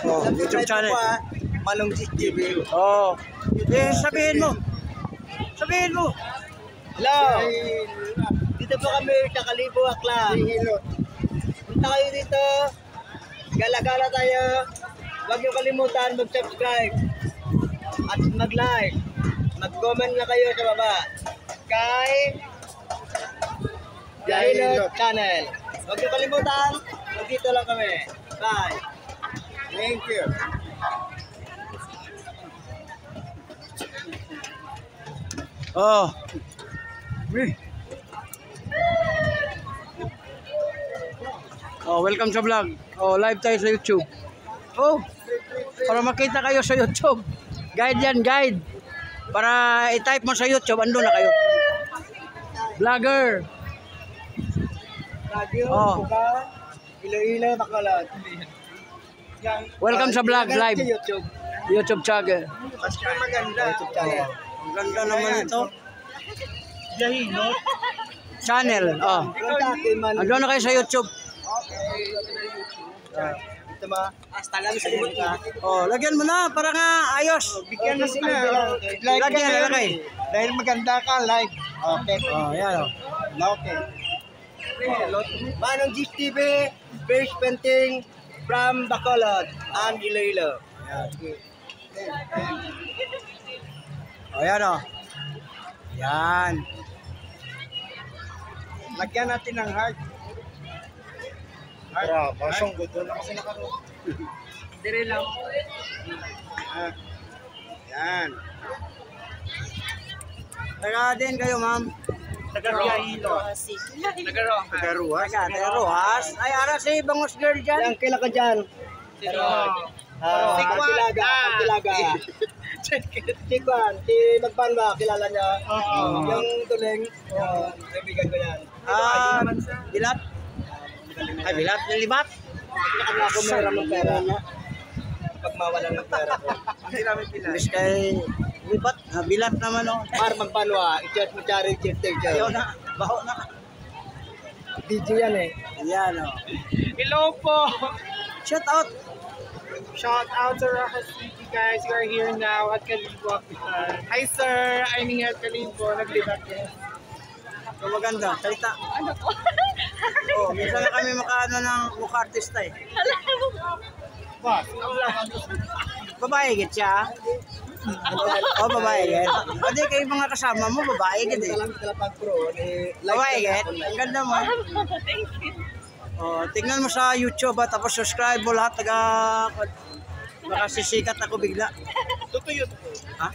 Oh, YouTube channel. Manong TV. Oh. Eh, sabihin mo. Sabihin mo. Hello. Dito po kami sa Kalibo, Aklan. Punta kayo dito. Gala-gala tayo. Huwag niyo kalimutan mag-subscribe at mag-like. Mag-comment na kayo sa baba. Kay Jahilot Channel. Huwag niyo kalimutan. Dito lang kami. Bye. Thank you. Oh. Oh, welcome sa vlog. Oh, live tayo sa YouTube. Oh, para makita kayo sa YouTube. Guide yan, guide. Para i-type mo sa YouTube, ando na kayo. Vlogger. Radio, Oh. Iloilo, Bacolod. Welcome sa vlog, live. YouTube. YouTube channel. Mas maganda. YouTube channel. Ang ganda naman ito. Jahilot. Channel. Oh. Ando na kayo sa YouTube. Ito ba? Hasta lang sa mga. Oh, lagyan mo na para nga ayos. Bigyan na sila. Lagyan na lagay. Dahil maganda ka, like. Okay. Oh, yan oh. Okay. Manong Gis TV, face painting from Bacolod and Iloilo. Oh, yan oh. Yan. Lagyan natin ng heart. Heart. Basong gusto na kasi nakaroon. Dire lang. Yan. Taga din kayo, ma'am. Taga-Jahilo. Taga-Ruhas. Taga-Ruhas. Ay, ara si Bangos Girl dyan. Yan, kailan ka dyan? Pagkilaga. Tikwan, si Magpan ba? Kilala niya? Yung tuling, kaibigan ko yan. Bilat. Ay, bilat. Libat. Kami ako meron ng pera. Pag mawalan ng pera ko. Hindi namin pilan. Bis kay libat. Bilat naman oh. Par Magpanwa, i-chat mo charity check Ayaw na. Baho na. Video yan eh. Yan oh. Hello po! Shout out. Shout out to Rojas City guys. We are here now at Kalibo. Hi sir! I'm here at Kalibo. Naglibat din. So, maganda. Salita. Ano po? Oh, minsan na kami makaano ng mukha artista eh. Babae git siya. Oh, babae git. Hindi kayo mga kasama mo, babae git eh. Babae git. Ang ganda mo. Thank you. Oh, tingnan mo sa YouTube tapos subscribe mo lahat baka sisikat ako bigla. Tutuyo. Ha?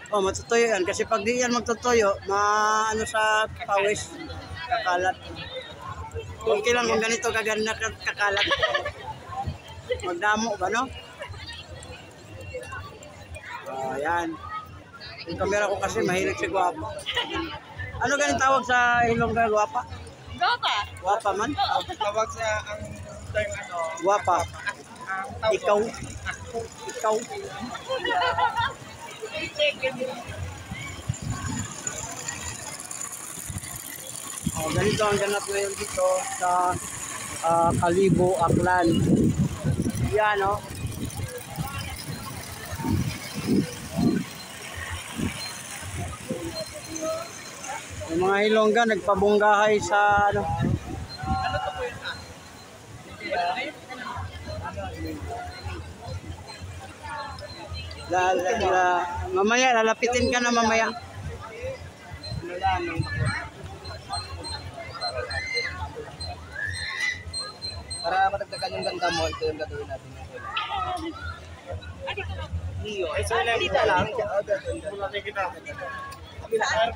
Oh, matutuyo yan kasi pag di yan magtutuyo, maano sa pawis, kakalat. Okay lang kung ganito kaganda kakalat. Magdamo ba, no? Oh, yan. Yung camera ko kasi mahilig si Guwapa. Ano ganun tawag sa Ilongga, Guwapa? Guwapa. Guwapa man? Tawag sa ang term ano. Guwapa. Ikaw. Ikaw. Oh, ganito ang ganap ngayon dito sa Kalibo, Aklan. Yan, no? Yung mga Ilongga nagpabunggahay sa ano? Ano to po yun na? Mamaya, lalapitin ka na mamaya. Para matagdagan yung ganda mo, ito yung gagawin natin. Niyo. Ay sir lang. Dito lang. Wala na kita. Kabila lang.